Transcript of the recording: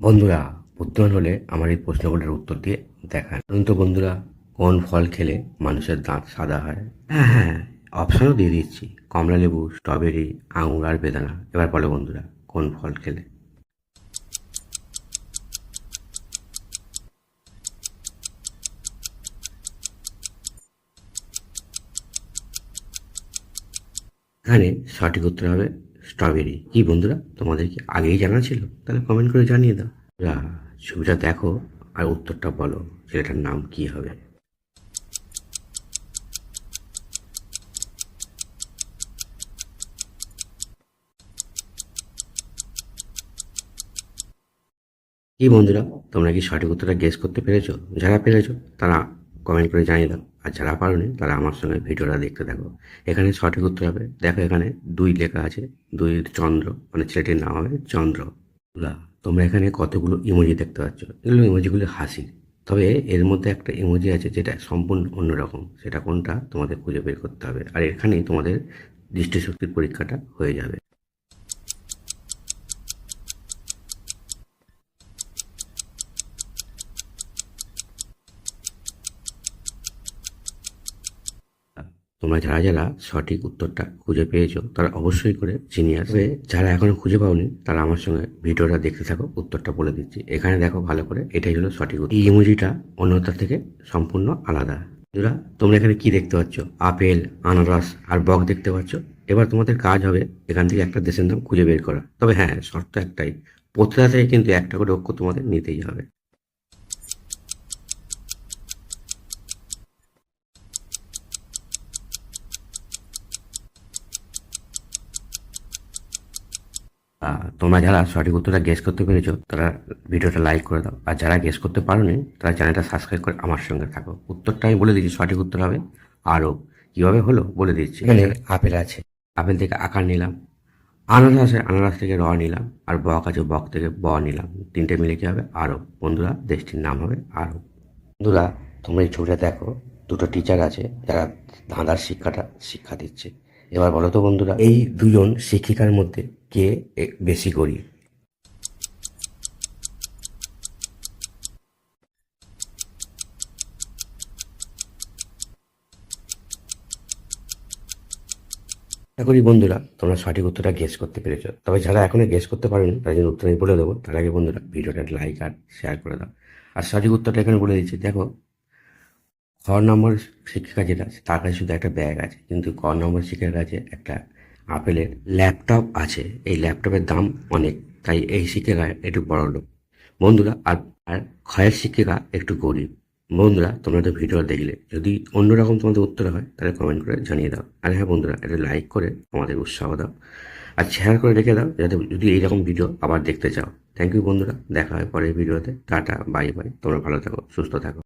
বন্ধুরা, বুদ্ধিমান হলে আমার এই প্রশ্নগুলোর উত্তর দিয়ে দেখান। শুনুন তো বন্ধুরা, কোন ফল খেলে মানুষের দাঁত সাদা হয়? হ্যাঁ হ্যাঁ, অপশনও দিয়ে দিচ্ছি। কমলা লেবু, স্ট্রবেরি, আঙুর আর বেদানা। এবার বলো বন্ধুরা, কোন ফল খেলে? এখানে সঠিক উত্তর হবে স্ট্রবেরি। কি বন্ধুরা, তোমাদের কি আগেই জানা ছিল? তাহলে কমেন্ট করে জানিয়ে দাও। বন্ধুরা, ছবিটা দেখো আর উত্তরটা বলো, ছেলেটার নাম কি হবে? কি বন্ধুরা, তোমরা কি সঠিক উত্তরটা গেস করতে পেরেছো? যারা পেরেছো তারা কমেন্ট করে জানিয়ে দাও, আর যারা পারোনি তারা আমার সঙ্গে ভিডিওটা দেখতে থাকো। এখানে সঠিক উত্তর হবে, দেখো এখানে 2 লেখা আছে, 2 চন্দ্র, মানে ছেলেটির নাম হবে চন্দ্র। বন্ধুরা, তোমরা এখানে কতগুলো ইমোজি দেখতে পাচ্ছ, এগুলো ইমোজিগুলো হাসির। তবে এর মধ্যে একটা ইমোজি আছে যেটা সম্পূর্ণ অন্যরকম, সেটা কোনটা তোমাদের খুঁজে বের করতে হবে, আর এখানেই তোমাদের দৃষ্টিশক্তির পরীক্ষাটা হয়ে যাবে। তোমরা যারা যারা সঠিক উত্তরটা খুঁজে পেয়েছো তারা অবশ্যই করে চিনিয়ে আসবে। যারা এখনো খুঁজে পাওনি তারা আমার সঙ্গে ভিডিওটা দেখতে থাকো, উত্তরটা বলে দিচ্ছি। এখানে দেখো ভালো করে, এটাই হলো সঠিক উত্তর। এই ইমোজিটা অন্যটার থেকে সম্পূর্ণ আলাদা। বন্ধুরা, তোমরা এখানে কি দেখতে পাচ্ছ? আপেল, আনারস আর বক দেখতে পাচ্ছ। এবার তোমাদের কাজ হবে এখান থেকে একটা দেশের নাম খুঁজে বের করা। তবে হ্যাঁ, শর্ত একটাই, প্রতিটা থেকে কিন্তু একটা করে অক্ষর তোমাদের নিতেই হবে। তোমরা যারা সঠিক উত্তরটা গেস করতে পেরেছো তারা ভিডিওটা লাইক করে দাও, আর যারা গেস করতে পারোনি তারা চ্যানেলটা সাবস্ক্রাইব করে আমার সঙ্গে থাকো। উত্তরটা আমি বলে দিচ্ছি, সঠিক উত্তর হবে আরব। কীভাবে হলো বলে দিচ্ছি। এখানে আপেল আছে, আপেল থেকে আকার নিলাম। আনারস আছে, আনারস থেকে র নিলাম। আর বক আছে, বক থেকে ব নিলাম। তিনটে মিলে কী হবে? আরব। বন্ধুরা, দেশটির নাম হবে আরব। বন্ধুরা, তোমরা এই ছবিটা দেখো, দুটো টিচার আছে যারা ধাঁধার শিক্ষা দিচ্ছে। এবার বলো তো বন্ধুরা, এই দুজন শিক্ষিকার মধ্যে কে বেশি গরিব? আশা করি বন্ধুরা তোমরা সঠিক উত্তরটা গেস করতে পেরেছো। তবে যারা এখনো গেস করতে পারেনি তাদের জন্য উত্তর আমি বলে দেবো। তার আগে বন্ধুরা ভিডিওটা লাইক আর শেয়ার করে দাও। আর সঠিক উত্তরটা এখানে বলে দিচ্ছি, দেখো খ নম্বর শিক্ষিকা যেটা, তার কাছে শুধু একটা ব্যাগ আছে, কিন্তু ক নম্বর শিক্ষিকার কাছে একটা আপেলের ল্যাপটপ আছে। এই ল্যাপটপের দাম অনেক, তাই এই শিক্ষিকা একটু বড় লোক। বন্ধুরা, আর আর ক্ষয়ের শিক্ষিকা একটু গরিব। বন্ধুরা, তোমরা তো ভিডিও দেখলে, যদি অন্যরকম তোমাদের উত্তর হয় তাহলে কমেন্ট করে জানিয়ে দাও। আর হ্যাঁ বন্ধুরা, এটা লাইক করে আমাদের উৎসাহ দাও, আর শেয়ার করে রেখে দাও যাতে যদি এইরকম ভিডিও আবার দেখতে চাও। থ্যাংক ইউ বন্ধুরা, দেখা হয় পরের ভিডিওতে। Tata, bye bye. তোমরা ভালো থাকো, সুস্থ থাকো।